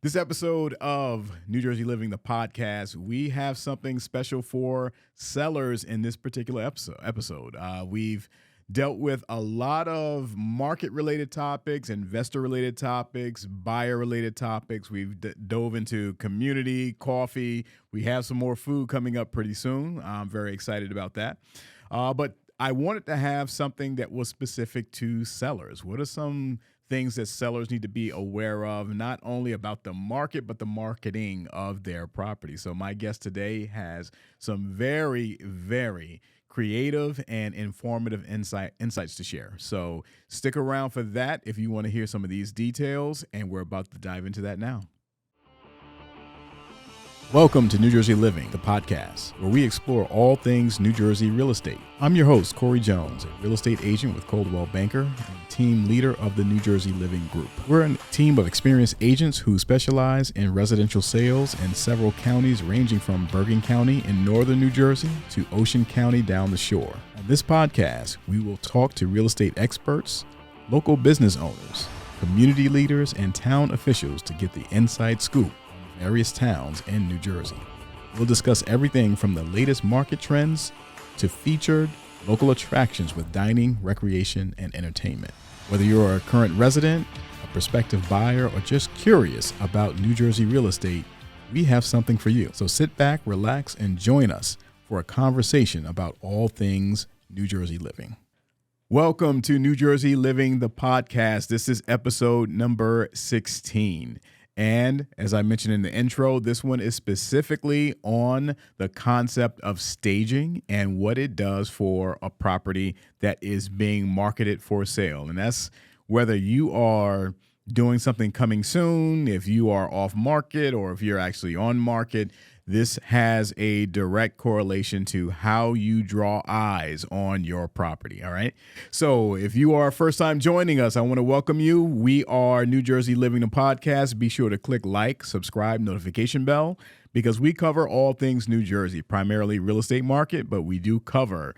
This episode of New Jersey Living, the podcast, we have something special for sellers in this particular episode. We've dealt with a lot of market-related topics, investor-related topics, buyer-related topics. We've dove into community, coffee. We have some more food coming up pretty soon. I'm very excited about that. But I wanted to have something that was specific to sellers. What are some things that sellers need to be aware of, not only about the market, but the marketing of their property? So my guest today has some very, very creative and informative insights to share. So stick around for that if you want to hear some of these details, and we're about to dive into that now. Welcome to New Jersey Living, the podcast, where we explore all things New Jersey real estate. I'm your host, Corey Jones, a real estate agent with Coldwell Banker and team leader of the New Jersey Living Group. We're a team of experienced agents who specialize in residential sales in several counties ranging from Bergen County in northern New Jersey to Ocean County down the shore. On this podcast, we will talk to real estate experts, local business owners, community leaders, and town officials to get the inside scoop various towns in New Jersey. We'll discuss everything from the latest market trends to featured local attractions with dining, recreation, and entertainment. Whether you're a current resident, a prospective buyer, or just curious about New Jersey real estate, we have something for you. So sit back, relax, and join us for a conversation about all things New Jersey living. Welcome to New Jersey Living, the podcast. This is episode number 16. And as I mentioned in the intro, this one is specifically on the concept of staging and what it does for a property that is being marketed for sale. And that's whether you are doing something coming soon, if you are off market, or if you're actually on market. This has a direct correlation to how you draw eyes on your property, all right? So if you are first time joining us, I want to welcome you. We are New Jersey Living the Podcast. Be sure to click like, subscribe, notification bell, because we cover all things New Jersey, primarily real estate market, but we do cover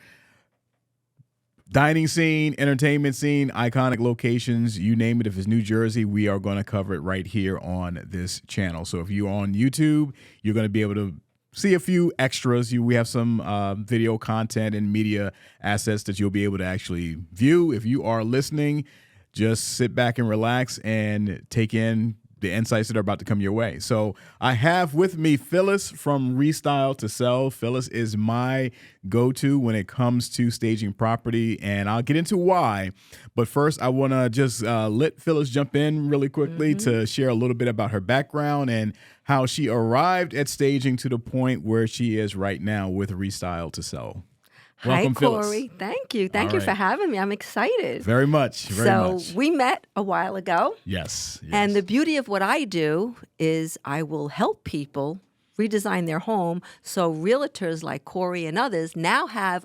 dining scene, entertainment scene, iconic locations, you name it. If it's New Jersey, we are going to cover it right here on this channel. So if you're on YouTube, you're going to be able to see a few extras. We have some video content and media assets that you'll be able to actually view. If you are listening, just sit back and relax and take in the insights that are about to come your way. So I have with me Phyllis from Restyle to Sell. Phyllis is my go-to when it comes to staging property, and I'll get into why. But first, I want to just let Phyllis jump in really quickly to share a little bit about her background and how she arrived at staging to the point where she is right now with Restyle to Sell. Welcome, Hi, Phyllis. Corey. Thank you. Thank you for having me. I'm excited. Very much. So we met a while ago. Yes. And the beauty of what I do is I will help people redesign their home. So realtors like Corey and others now have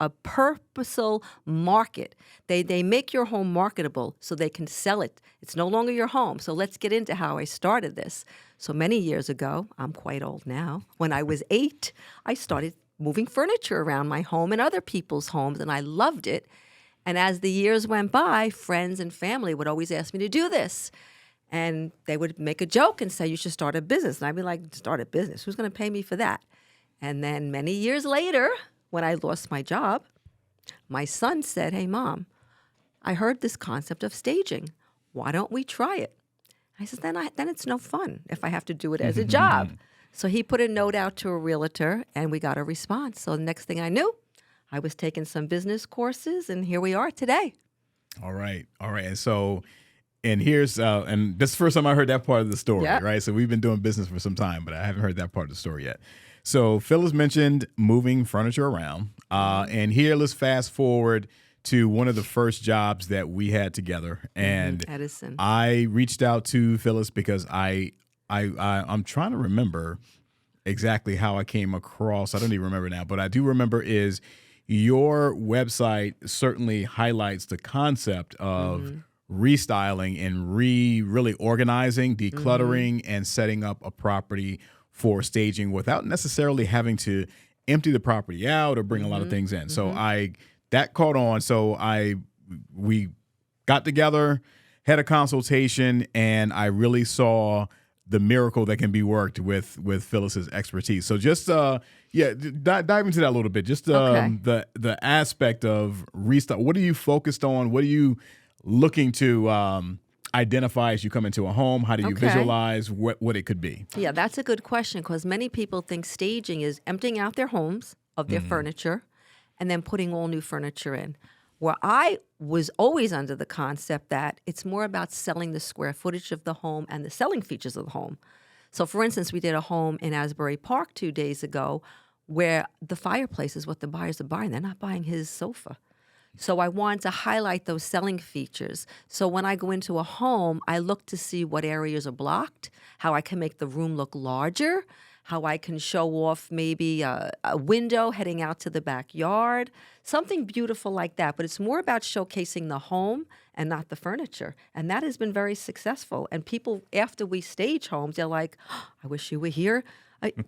a purposeful market. They make your home marketable so they can sell it. It's no longer your home. So let's get into how I started this. So many years ago, I'm quite old now, when I was 8, I started moving furniture around my home and other people's homes, and I loved it. And as the years went by, friends and family would always ask me to do this. And they would make a joke and say, you should start a business. And I'd be like, start a business? Who's going to pay me for that? And then many years later, when I lost my job, my son said, hey, Mom, I heard this concept of staging. Why don't we try it? I said, then it's no fun if I have to do it as a job. So he put a note out to a realtor, and we got a response. So the next thing I knew, I was taking some business courses, and here we are today. All right. And so, and here's, and this is the first time I heard that part of the story, right? So we've been doing business for some time, but I haven't heard that part of the story yet. So Phyllis mentioned moving furniture around. And here, let's fast forward to one of the first jobs that we had together. And Edison. I reached out to Phyllis because I'm trying to remember exactly how I came across. I don't even remember now, but I do remember is your website certainly highlights the concept of restyling and really organizing, decluttering, and setting up a property for staging without necessarily having to empty the property out or bring a lot of things in. So that caught on. So we got together, had a consultation, and I really saw the miracle that can be worked with Phyllis's expertise. So just dive into that a little bit. Just the aspect of restyle. What are you focused on? What are you looking to identify as you come into a home? How do you visualize what it could be? Yeah, that's a good question, because many people think staging is emptying out their homes of their furniture and then putting all new furniture in. Where I was always under the concept that it's more about selling the square footage of the home and the selling features of the home. So, for instance, we did a home in Asbury Park 2 days ago where the fireplace is what the buyers are buying. They're not buying his sofa. So I wanted to highlight those selling features. So when I go into a home, I look to see what areas are blocked, how I can make the room look larger, how I can show off maybe a window heading out to the backyard, something beautiful like that. But it's more about showcasing the home and not the furniture. And that has been very successful. And people, after we stage homes, they're like, oh, I wish you were here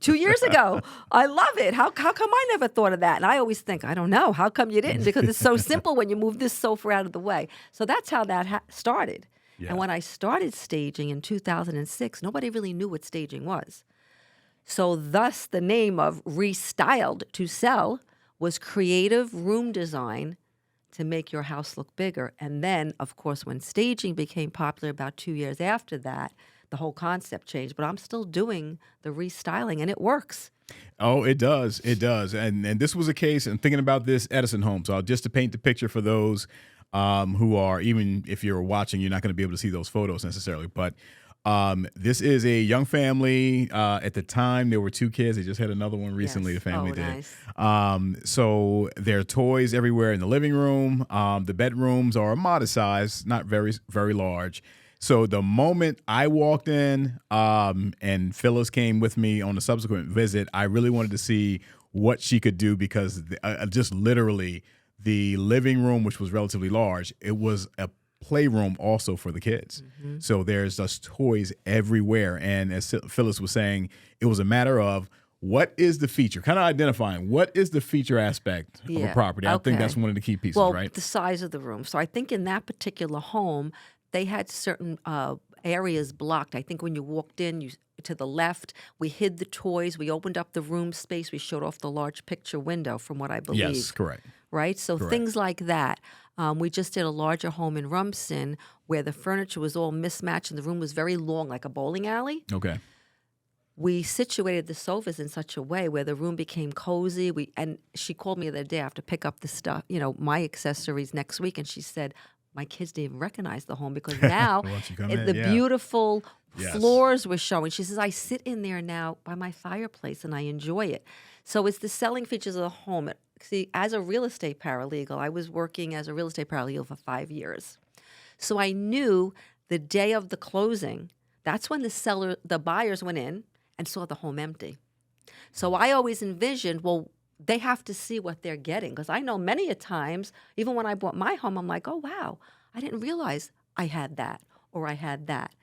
2 years ago. I love it. How come I never thought of that? And I always think, I don't know. How come you didn't? Because it's so simple when you move this sofa out of the way. So that's how that started. Yeah. And when I started staging in 2006, nobody really knew what staging was. So thus the name of Restyled to Sell was creative room design to make your house look bigger. And then, of course, when staging became popular about 2 years after that, the whole concept changed. But I'm still doing the restyling, and it works. Oh, it does. It does. And this was a case, and thinking about this Edison home. So just to paint the picture for those who are, even if you're watching, you're not going to be able to see those photos necessarily. But this is a young family. At the time, there were 2 kids. They just had another one recently. Yes. The family did. Nice. So there are toys everywhere in the living room. The bedrooms are a modest size, not very, very large. So the moment I walked in and Phyllis came with me on a subsequent visit, I really wanted to see what she could do, because just literally the living room, which was relatively large, it was a playroom also for the kids. Mm-hmm. So there's just toys everywhere. And as Phyllis was saying, it was a matter of what is the feature, kind of identifying what is the feature aspect of a property. I think that's one of the key pieces, right? The size of the room. So I think in that particular home, they had certain areas blocked. I think when you walked in, to the left, we hid the toys. We opened up the room space. We showed off the large picture window, from what I believe. Yes, correct. Right? So things like that. We just did a larger home in Rumson where the furniture was all mismatched and the room was very long, like a bowling alley. Okay. We situated the sofas in such a way where the room became cozy. And she called me the other day after pick up the stuff, my accessories next week, and she said, my kids didn't even recognize the home, because now beautiful floors were showing. She says, I sit in there now by my fireplace and I enjoy it. So it's the selling features of the home. See, as a real estate paralegal, I was working as a real estate paralegal for 5 years. So I knew the day of the closing, that's when the buyers went in and saw the home empty. So I always envisioned, they have to see what they're getting, because I know many a times, even when I bought my home, I'm like, oh, wow, I didn't realize I had that or I had that.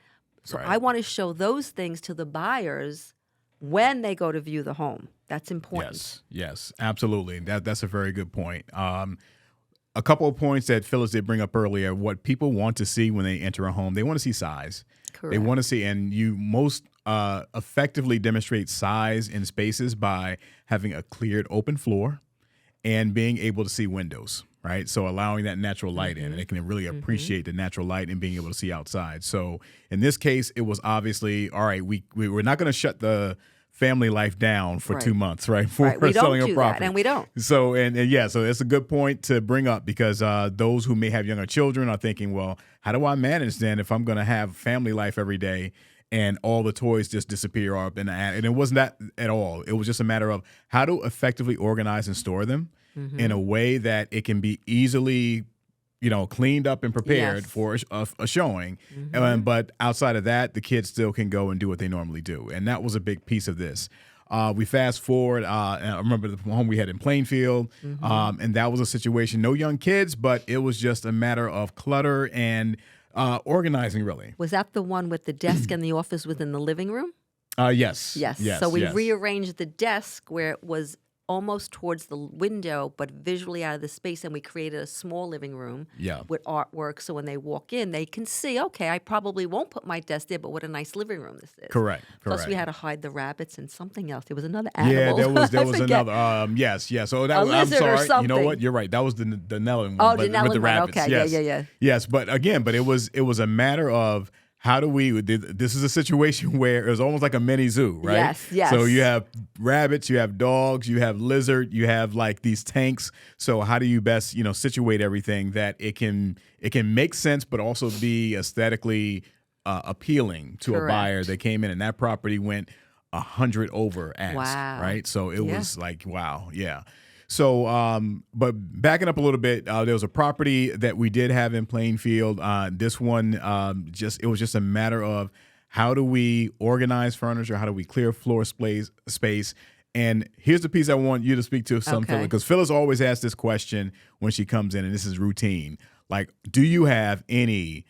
So I want to show those things to the buyers when they go to view the home. That's important. Yes, absolutely. That's a very good point. A couple of points that Phyllis did bring up earlier, what people want to see when they enter a home, they want to see size. Correct. They want to see, and you most effectively demonstrate size in spaces by having a cleared open floor and being able to see windows, right? So allowing that natural light in, and they can really appreciate the natural light and being able to see outside. So in this case, it was obviously, all right, we're not going to shut the family life down for 2 months, right? For we selling don't do a property. that, and we don't. So, so it's a good point to bring up, because those who may have younger children are thinking, well, how do I manage then if I'm going to have family life every day and all the toys just disappear up and it wasn't that at all. It was just a matter of how to effectively organize and store them in a way that it can be easily, cleaned up and prepared for a showing. But outside of that, the kids still can go and do what they normally do. And that was a big piece of this. We fast forward, and I remember the home we had in Plainfield, and that was a situation, no young kids, but it was just a matter of clutter and organizing, really. Was that the one with the desk and the office within the living room? Yes. So we rearranged the desk where it was almost towards the window, but visually out of the space. And we created a small living room with artwork. So when they walk in, they can see, okay, I probably won't put my desk there, but what a nice living room this is. Correct. Plus, we had to hide the rabbits and something else. There was another animal. Yeah, there was another. Yes. So that a was, I'm lizard or sorry. something. You know what? You're right. That was the Nellen one. Oh, but the Nellen with the one. rabbits. Okay. Yes. Yeah. Yes, but it was a matter of how do we? This is a situation where it was almost like a mini zoo, right? Yes. So you have rabbits, you have dogs, you have lizard, you have like these tanks. So how do you best situate everything that it can make sense, but also be aesthetically appealing to a buyer that came in, and that property went 100 over ask, right? So it was like, wow, yeah. So, but backing up a little bit, there was a property that we did have in Plainfield. This one, it was just a matter of how do we organize furniture? How do we clear floor space? And here's the piece I want you to speak to, because Phyllis always asks this question when she comes in, and this is routine. Like, do you have any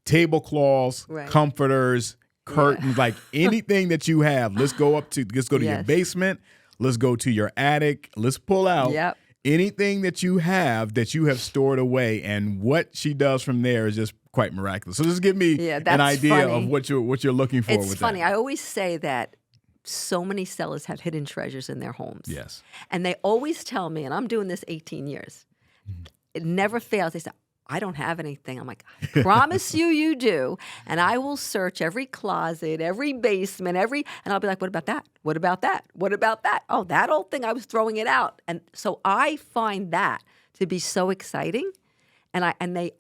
tablecloths, comforters, curtains, like anything that you have? Let's go to your basement. Let's go to your attic. Let's pull out anything that you have stored away, and what she does from there is just quite miraculous. So just give me an idea of what you're looking for. It's funny. I always say that so many sellers have hidden treasures in their homes. Yes, and they always tell me, and I'm doing this 18 years. It never fails. They say, I don't have anything. I'm like, I promise you do. And I will search every closet, every basement, and I'll be like, what about that? What about that? What about that? Oh, that old thing, I was throwing it out. And so I find that to be so exciting. And they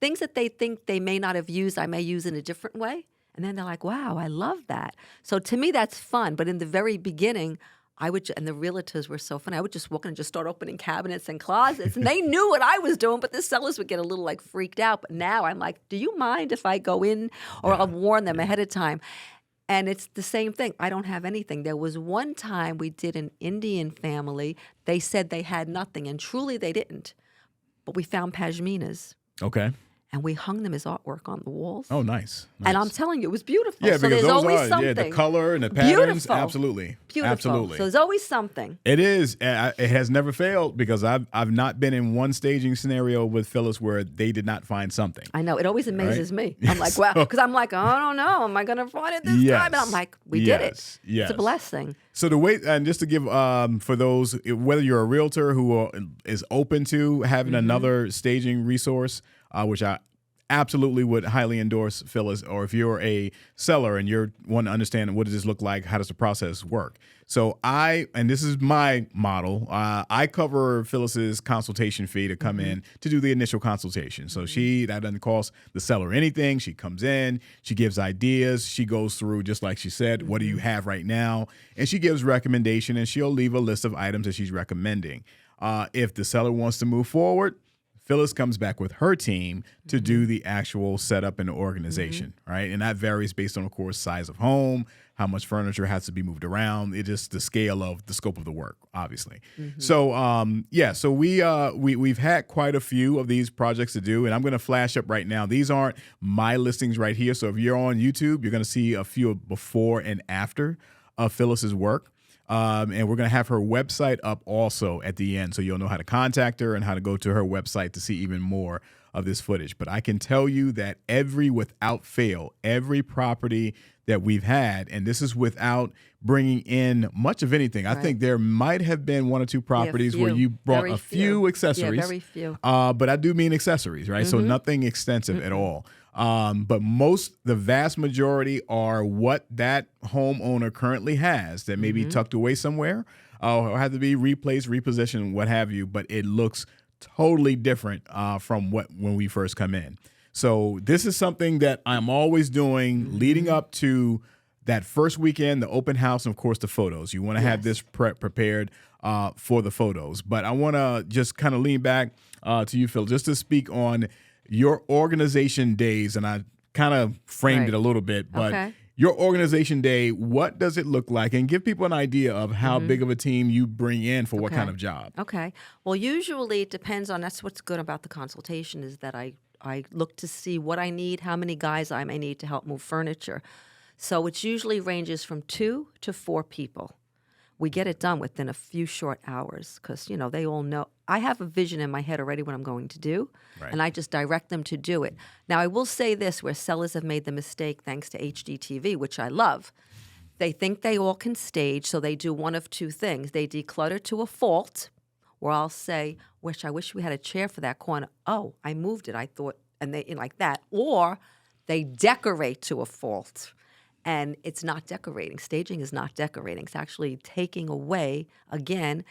things that they think they may not have used, I may use in a different way. And then they're like, wow, I love that. So to me, that's fun. But in the very beginning, and the realtors were so funny. I would just walk in and just start opening cabinets and closets, and they knew what I was doing, but the sellers would get a little freaked out. But now I'm like, do you mind if I go in? Or I'll warn them ahead of time. And it's the same thing. I don't have anything. There was one time we did an Indian family. They said they had nothing, and truly they didn't. But we found pashminas. Okay. And we hung them as artwork on the walls. Oh, nice. And I'm telling you, it was beautiful. Yeah, so because there's those always are, something. the color and the patterns, absolutely. Beautiful. Absolutely. So there's always something. It is. It has never failed, because I've not been in one staging scenario with Phyllis where they did not find something. I know. It always amazes me. I'm like, wow. Because I'm like, I don't know. Am I going to find it this time? And I'm like, we did it. Yes. It's a blessing. So the way, and just to give, for those, whether you're a realtor who is open to having another staging resource, which I absolutely would highly endorse, Phyllis, or if you're a seller and you want to understand what does this look like, how does the process work. So and this is my model, I cover Phyllis's consultation fee to come in to do the initial consultation. So that doesn't cost the seller anything. She comes in, she gives ideas, she goes through, just like she said, what do you have right now? And she gives recommendation, and she'll leave a list of items that she's recommending. If the seller wants to move forward, Phyllis comes back with her team to do the actual setup and the organization, right? And that varies based on, of course, size of home, how much furniture has to be moved around. It is the scale of the scope of the work, obviously. So, so we've had quite a few of these projects to do, and I'm going to flash up right now. These aren't my listings right here. So if you're on YouTube, you're going to see a few before and after of Phyllis's work. And we're going to have her website up also at the end, so you'll know how to contact her and how to go to her website to see even more of this footage. But I can tell you that without fail, every property that we've had, and this is without bringing in much of anything. I think there might have been one or two properties where you brought a few accessories. Yeah, very few. But I do mean accessories, right? So nothing extensive at all. But the vast majority are what that homeowner currently has that may be tucked away somewhere or have to be replaced, repositioned, what have you. But it looks totally different from when we first come in. So this is something that I'm always doing leading up to that first weekend, the open house, and of course the photos. You want to have this prepared for the photos. But I want to just kind of lean back to you, Phil, just to speak on your organization days, and I kind of framed it a little bit, but your organization day, what does it look like? And give people an idea of how big of a team you bring in for what kind of job. Okay. Well, usually it depends on, that's what's good about the consultation, is that I look to see what I need, how many guys I may need to help move furniture. So it usually ranges from 2 to 4 people. we get it done within a few short hours because, they all know. I have a vision in my head already what I'm going to do, Right. and I just direct them to do it. Now, I will say this, where sellers have made the mistake, thanks to HDTV, which I love. They think they all can stage, so they do one of two things. They declutter to a fault, where I'll say, I wish we had a chair for that corner. Oh, I moved it, I thought, and they like that. Or they decorate to a fault. And it's not decorating. Staging is not decorating. It's actually taking away, again,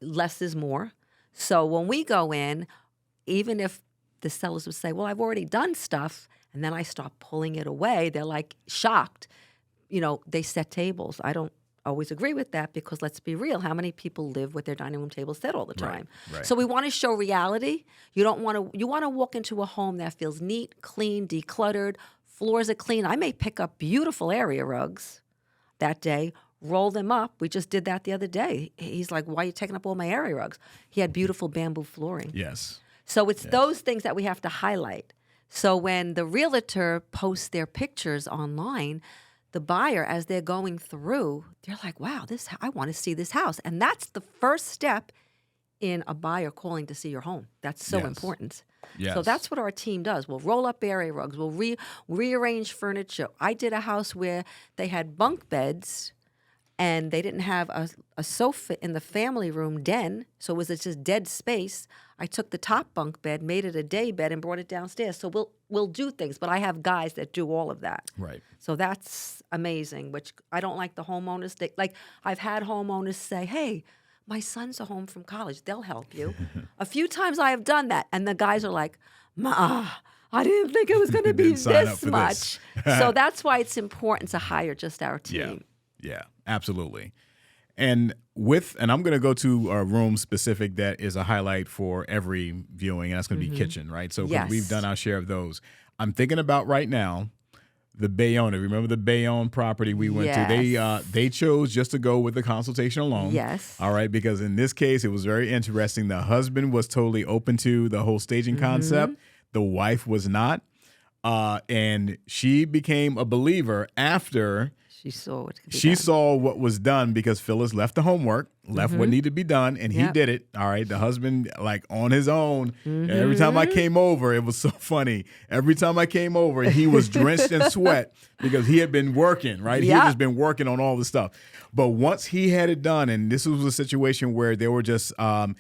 less is more. So when we go in, even if the sellers would say, well, I've already done stuff, and then I start pulling it away, they're like shocked. They set tables. I don't always agree with that because let's be real, how many people live with their dining room table set all the time? Right. So we want to show reality. You want to walk into a home that feels neat, clean, decluttered, floors are clean. I may pick up beautiful area rugs that day, roll them up. We just did that the other day. He's like, why are you taking up all my area rugs? He had beautiful bamboo flooring. Yes. So it's those things that we have to highlight. So when the realtor posts their pictures online, the buyer, as they're going through, they're like, wow, I want to see this house. And that's the first step in a buyer calling to see your home. That's so important. Yes. So that's what our team does. We'll roll up area rugs. We'll rearrange furniture. I did a house where they had bunk beds and they didn't have a sofa in the family room den, so it was just dead space. I took the top bunk bed, made it a day bed, and brought it downstairs. So we'll do things, but I have guys that do all of that. Right. So that's amazing, which I don't like the homeowners. I've had homeowners say, hey, my sons are home from college. They'll help you. A few times I have done that, and the guys are like, Ma, I didn't think it was going to be this much. So that's why it's important to hire just our team. Yeah, absolutely. And I'm going to go to a room specific that is a highlight for every viewing, and that's going to be kitchen, right? So we've done our share of those. I'm thinking about right now the Bayonne. Remember the Bayonne property we went to? They chose just to go with the consultation alone. Yes. All right, because in this case, it was very interesting. The husband was totally open to the whole staging concept. The wife was not. And she became a believer after she saw what was done because Phyllis left the homework, left what needed to be done, and he did it. All right. The husband, like on his own. Every time I came over, it was so funny. Every time I came over, he was drenched in sweat because he had been working, right? He had just been working on all the stuff. But once he had it done, and this was a situation where there were just a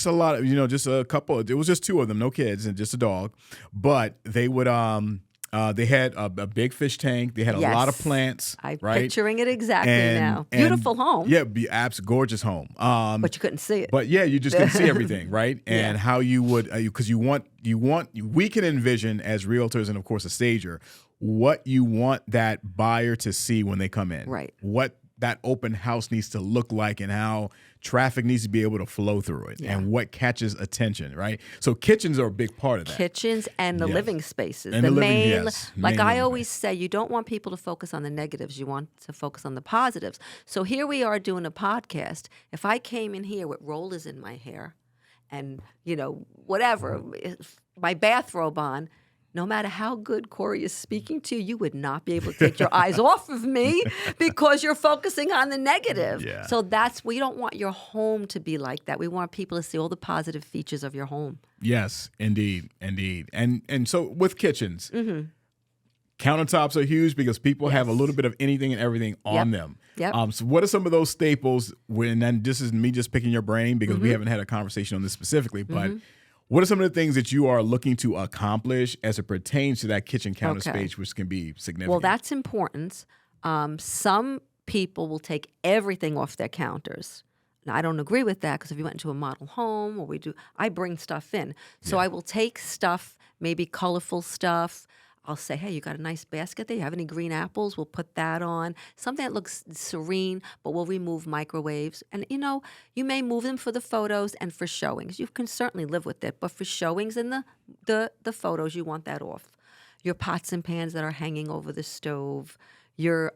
lot of, just a couple. It was just two of them, no kids, and just a dog. But they would they had a big fish tank. They had a lot of plants. I'm right? picturing it exactly now. Beautiful home. Yeah, gorgeous home. But you couldn't see it. But yeah, you just couldn't see everything, right? And how you would, because we can envision as realtors and of course a stager, what you want that buyer to see when they come in. Right. What that open house needs to look like and how traffic needs to be able to flow through it and what catches attention, right? So kitchens are a big part of that. Kitchens and the living spaces. And like I always say, you don't want people to focus on the negatives. You want to focus on the positives. So here we are doing a podcast. If I came in here with rollers in my hair and, whatever, my bathrobe on, no matter how good Corey is speaking to you, you would not be able to take your eyes off of me because you're focusing on the negative. Yeah. So we don't want your home to be like that. We want people to see all the positive features of your home. Yes, indeed. And so with kitchens, countertops are huge because people have a little bit of anything and everything on them. Yep. So what are some of those staples and this is me just picking your brain because we haven't had a conversation on this specifically, but what are some of the things that you are looking to accomplish as it pertains to that kitchen counter space, which can be significant? Well, that's important. Some people will take everything off their counters. Now, I don't agree with that because if you went into a model home or I bring stuff in. So I will take stuff, maybe colorful stuff. I'll say, hey, you got a nice basket there? You have any green apples? We'll put that on. Something that looks serene, but we'll remove microwaves. And, you may move them for the photos and for showings. You can certainly live with it, but for showings and the photos, you want that off. Your pots and pans that are hanging over the stove, your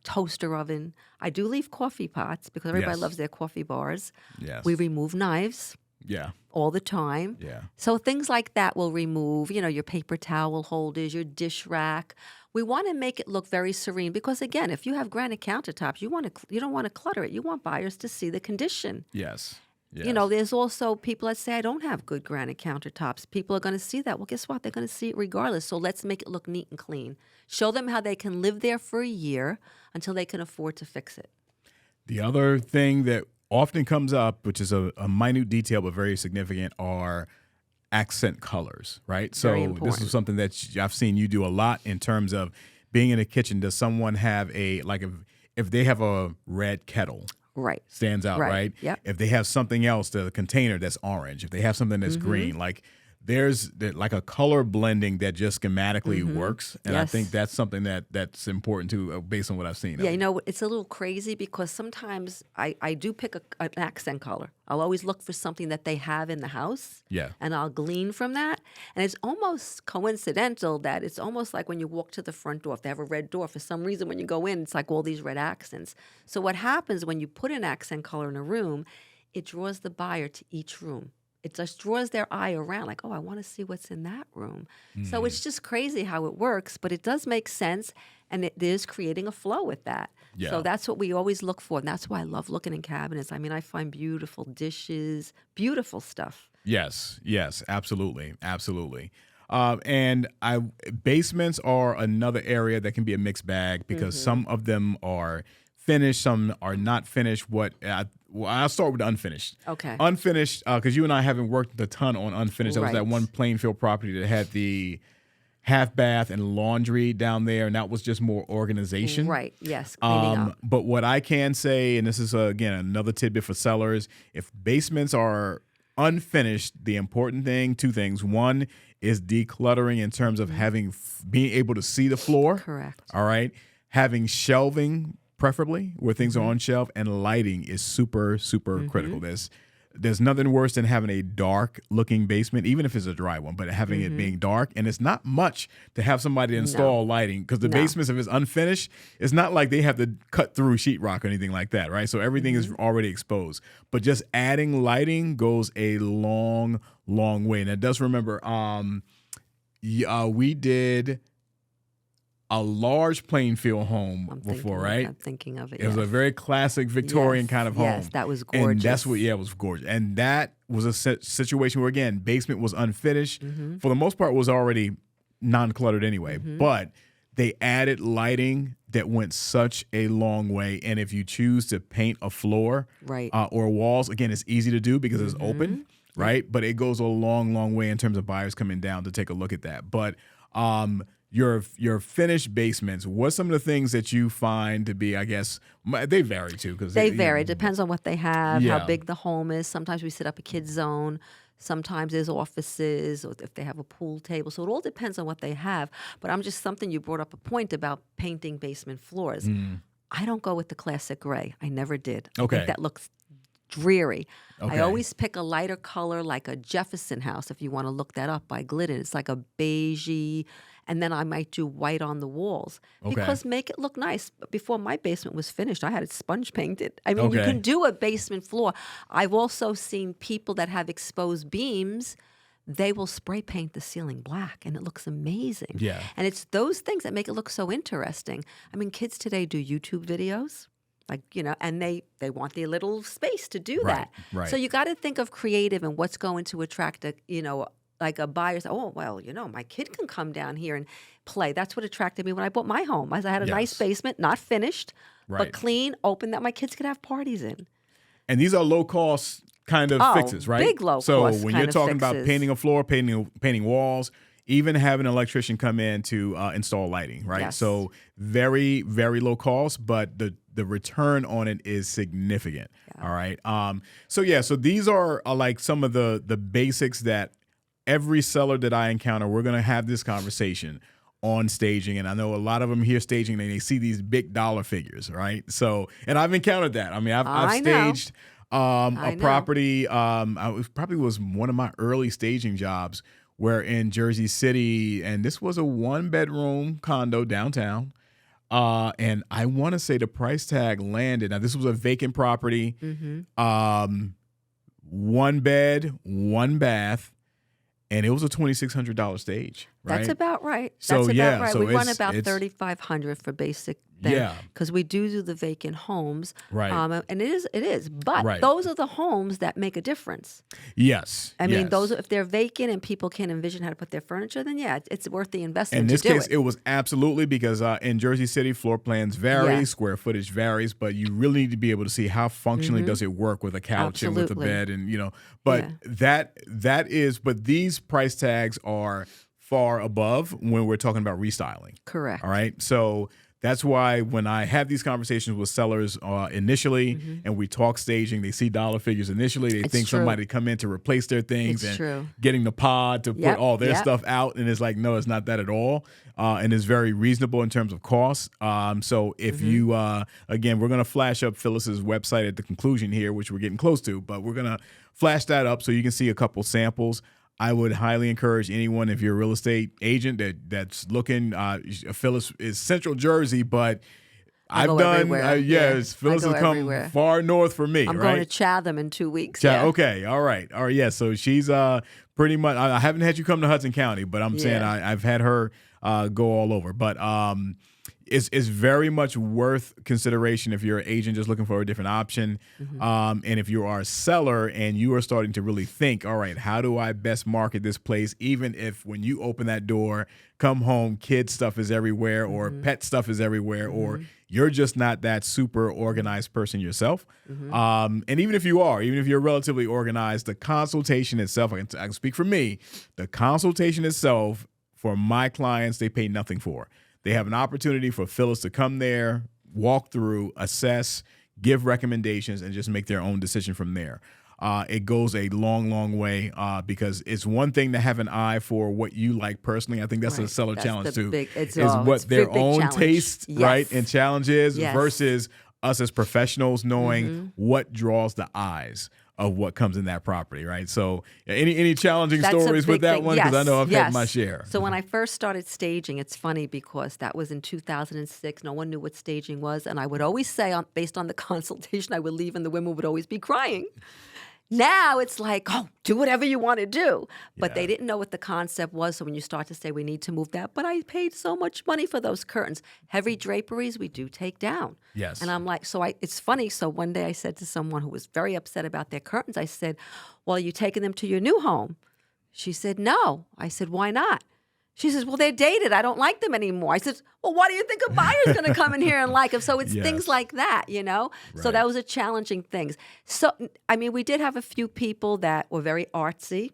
toaster oven. I do leave coffee pots because everybody loves their coffee bars. Yes. We remove knives. Yeah. All the time. Yeah. So things like that will remove, your paper towel holders, your dish rack. We want to make it look very serene because, again, if you have granite countertops, you don't want to clutter it. You want buyers to see the condition. Yes. Yes. You know, there's also people that say, I don't have good granite countertops. People are going to see that. Well, guess what? They're going to see it regardless. So let's make it look neat and clean. Show them how they can live there for a year until they can afford to fix it. The other thing that often comes up, which is a minute detail but very significant, are accent colors, right? Very So important. this is something that I've seen you do a lot in terms of being in a kitchen. Does someone have if they have a red kettle, Right. stands out, right? Yep. If they have something else, the container that's orange, if they have something that's green, like there's like a color blending that just schematically works. And I Yes. think that's something that's important too, based on what I've seen. Yeah, you know, it's a little crazy because sometimes I do pick an accent color. I'll always look for something that they have in the house. Yeah. And I'll glean from that. And it's almost coincidental that it's almost like when you walk to the front door, if they have a red door, for some reason when you go in, it's like all these red accents. So what happens when you put an accent color in a room, it draws the buyer to each room. It just draws their eye around like, oh, I want to see what's in that room. So it's just crazy how it works, but it does make sense, and it is creating a flow with that. Yeah. So that's what we always look for, and that's why I love looking in cabinets. I mean, I find beautiful dishes, beautiful stuff. Yes, absolutely. And basements are another area that can be a mixed bag because some of them are finished, some are not finished. I'll start with the unfinished. Okay. Unfinished, because you and I haven't worked a ton on unfinished. There was that Right. one Plainfield property that had the half bath and laundry down there, and that was just more organization. Right, yes, cleaning up. But what I can say, and this is, again, another tidbit for sellers, if basements are unfinished, the important thing, two things. One is decluttering in terms of being able to see the floor. Correct. All right. Having shelving, preferably, where things are on shelf, and lighting is super, super critical. There's nothing worse than having a dark looking basement, even if it's a dry one, but having it being dark. And it's not much to have somebody install lighting because the basements, if it's unfinished, it's not like they have to cut through sheetrock or anything like that, right? So everything is already exposed. But just adding lighting goes a long, long way. And it does remember, we did a large Plainfield home right? I'm thinking of it. It was a very classic Victorian kind of home. Yes, that was gorgeous. And that's what, it was gorgeous. And that was a situation where, again, basement was unfinished. For the most part, was already non-cluttered anyway. But they added lighting that went such a long way. And if you choose to paint a floor or walls, again, it's easy to do because it's open, right? But it goes a long, long way in terms of buyers coming down to take a look at that. But your finished basements, what's some of the things that you find to be, I guess, they vary too? Because they vary. Depends on what they have, Yeah. how big the home is. Sometimes we set up a kid's zone. Sometimes there's offices, or if they have a pool table. So it all depends on what they have. But I'm just something, you brought up a point about painting basement floors. I don't go with the classic gray. I never did. I Okay. think that looks dreary. Okay. I always pick a lighter color like a Jefferson house, if you want to look that up, by Glidden. It's like a beigey, and then I might do white on the walls because make it look nice. Before my basement was finished, I had it sponge painted. I mean, you can do a basement floor. I've also seen people that have exposed beams, they will spray paint the ceiling black, and it looks amazing. Yeah. And it's those things that make it look so interesting. I mean, kids today do YouTube videos. Like, and they want their little space to do that. Right. So you got to think of creative and what's going to attract like a buyer. Oh, well, my kid can come down here and play. That's what attracted me when I bought my home. I had a nice basement, not finished, but clean, open, that my kids could have parties in. And these are low cost kind of fixes, right? Big low so cost when kind you're of talking about fixes. painting a floor, painting walls, even having an electrician come in to install lighting, right? Yes. So very, very low cost, but the return on it is significant. Yeah. All right. So these are like some of the basics that every seller that I encounter, we're going to have this conversation on staging. And I know a lot of them hear staging and they see these big dollar figures, right? So, and I've encountered that. I mean, I've staged a property. It probably was one of my early staging jobs where in Jersey City, and this was a 1-bedroom condo downtown. And I want to say the price tag landed. Now, this was a vacant property, 1 bed, 1 bath. and it was a $2,600 stage. Right? That's about right. So, That's yeah, about right. so We run about it's $3,500 for basic thing. Yeah. Because we do the vacant homes. Right. And it is. But Right. those are the homes that make a difference. Yes. I mean, yes. if they're vacant and people can't envision how to put their furniture, then yeah, it's worth the investment In to this do case, it. it was absolutely because in Jersey City, floor plans vary, Yeah. square footage varies, but you really need to be able to see how functionally does it work with a couch and with a Absolutely. bed, and But but these price tags are far above when we're talking about restyling. Correct. All right, so. That's why when I have these conversations with sellers initially and we talk staging, they see dollar figures initially. They think true. somebody come in to replace their things It's and true. getting the pod to Yep, put all their yep. stuff out. And it's like, no, it's not that at all. And it's very reasonable in terms of cost. So if you, again, we're going to flash up Phyllis's website at the conclusion here, which we're getting close to, but we're going to flash that up so you can see a couple samples. I would highly encourage anyone, if you're a real estate agent that's looking, Phyllis is Central Jersey, but I've go done, everywhere. yes, Phyllis I go has come everywhere. far north for me, I'm right? going to Chatham in 2 weeks. Yeah. Yeah. Okay. All right. Yeah. So she's pretty much. I haven't had you come to Hudson County, but I'm saying I've had her go all over. But it's very much worth consideration if you're an agent just looking for a different option, and if you are a seller and you are starting to really think, all right, how do I best market this place? Even if when you open that door, come home, kid stuff is everywhere, or pet stuff is everywhere, or you're just not that super organized person yourself. And even if you're relatively organized, the consultation itself, I can speak for me, the consultation itself for my clients, they pay nothing for. They have an opportunity for Phyllis to come there, walk through, assess, give recommendations, and just make their own decision from there. It goes a long, long way because it's one thing to have an eye for what you like personally. I think that's a seller challenge too. Is what their own taste, right, and challenge is versus us as professionals knowing what draws the eyes of what comes in that property, right? So any challenging stories with that one? Because I know I've had my share. So when I first started staging, it's funny because that was in 2006. No one knew what staging was. And I would always say, based on the consultation I would leave, and the women would always be crying. Now it's like, oh, do whatever you want to do. But they didn't know what the concept was. So when you start to say, we need to move that. But I paid so much money for those curtains. Heavy draperies, we do take down. Yes. And I'm like, it's funny. So one day I said to someone who was very upset about their curtains, I said, well, are you taking them to your new home? She said, no. I said, why not? She says, well, they're dated. I don't like them anymore. I said, well, why do you think a buyer's going to come in here and like them? So it's things like that, So that was a challenging thing. So, I mean, we did have a few people that were very artsy.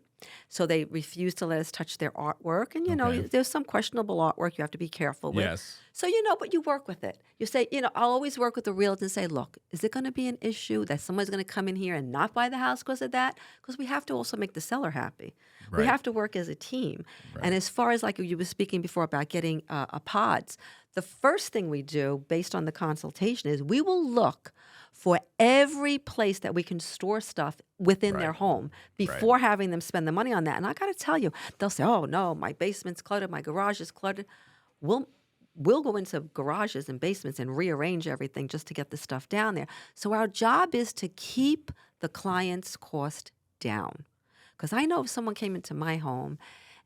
So they refused to let us touch their artwork. And, there's some questionable artwork you have to be careful with. Yes. So, but you work with it. You say, I'll always work with the realtor and say, look, is it going to be an issue that somebody's going to come in here and not buy the house because of that? Because we have to also make the seller happy. Right. We have to work as a team. Right. And as far as like you were speaking before about getting pods, the first thing we do based on the consultation is we will look for every place that we can store stuff within their home before having them spend the money on that. And I got to tell you, they'll say, oh, no, my basement's cluttered, my garage is cluttered. We'll go into garages and basements and rearrange everything just to get the stuff down there. So our job is to keep the client's cost down. Because I know if someone came into my home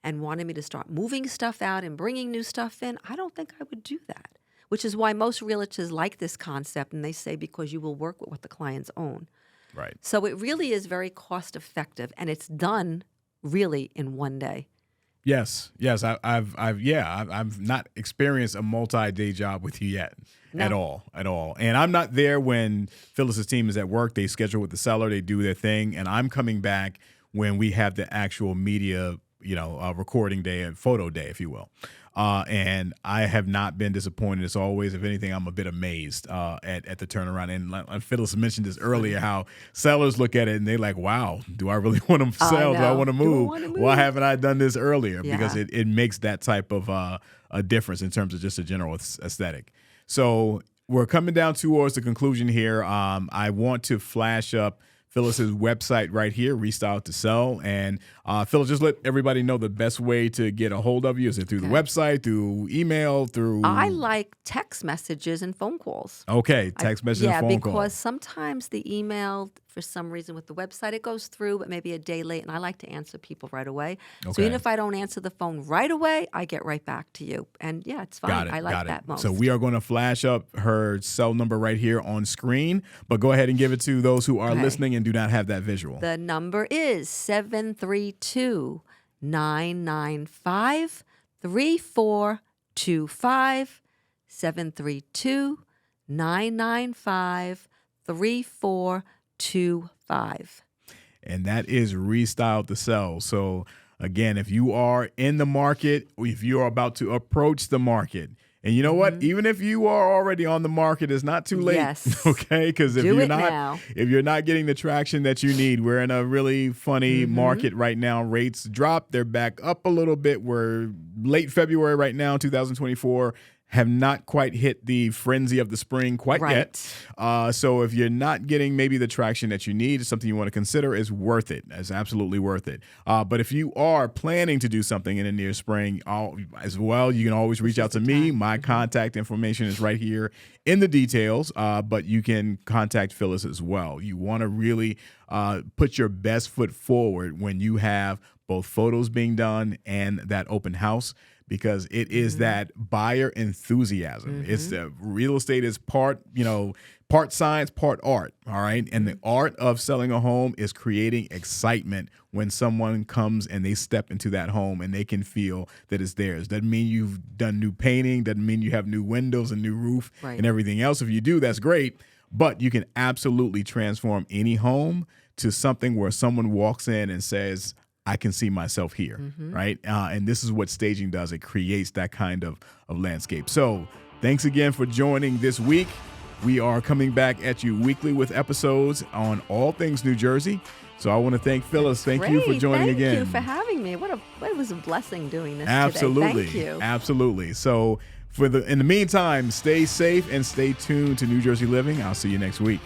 and wanted me to start moving stuff out and bringing new stuff in, I don't think I would do that. Which is why most realtors like this concept, and they say because you will work with what the clients own. Right. So it really is very cost effective, and it's done really in one day. Yes. I've not experienced a multi-day job with you yet. No. At all. And I'm not there when Phyllis's team is at work. They schedule with the seller, they do their thing, and I'm coming back when we have the actual media, recording day and photo day, if you will. And I have not been disappointed. As always, if anything, I'm a bit amazed at the turnaround. And Phyllis mentioned this earlier, how sellers look at it and they're like, wow, do I really want to sell? Do I want to move? Why haven't I done this earlier? Yeah. Because it makes that type of a difference in terms of just a general aesthetic. So we're coming down towards the conclusion here. I want to flash up Phyllis's website right here, Restyle to Sell. And Phyllis, just let everybody know the best way to get a hold of you. Is it through the website, through email, through? I like text messages and phone calls. Okay, text messages and phone calls. Yeah, because sometimes the email for some reason with the website, it goes through, but maybe a day late, and I like to answer people right away. So Okay. even if I don't answer the phone right away, I get right back to you. And yeah, it's fine. Got it. I like got that it. most. So we are going to flash up her cell number right here on screen, but go ahead and give it to those who are listening and do not have that visual. The number is 732-995-3425. 732-995-3425. And that is Restyle the Cell. So again, if you are in the market, if you are about to approach the market, and you know what, even if you are already on the market, it's not too late. Yes. Okay, because if you're not getting the traction that you need, we're in a really funny market right now. Rates dropped, they're back up a little bit. We're late February right now, 2024. Have not quite hit the frenzy of the spring quite yet. So if you're not getting maybe the traction that you need, it's something you want to consider is worth it. It's absolutely worth it. But if you are planning to do something in the near spring as well, you can always reach out to me. My contact information is right here in the details, but you can contact Phyllis as well. You want to really put your best foot forward when you have both photos being done and that open house, because it is that buyer enthusiasm. It's the real estate is part science, part art. All right. And the art of selling a home is creating excitement when someone comes and they step into that home and they can feel that it's theirs. Doesn't mean you've done new painting, doesn't mean you have new windows and new roof and everything else. If you do, that's great. But you can absolutely transform any home to something where someone walks in and says, I can see myself here, right? And this is what staging does. It creates that kind of landscape. So thanks again for joining this week. We are coming back at you weekly with episodes on all things New Jersey. So I want to thank Phyllis. Thank you for joining again. Thank you for having me. It was a blessing doing this Absolutely. today. Thank you. Absolutely. So in the meantime, stay safe and stay tuned to New Jersey Living. I'll see you next week.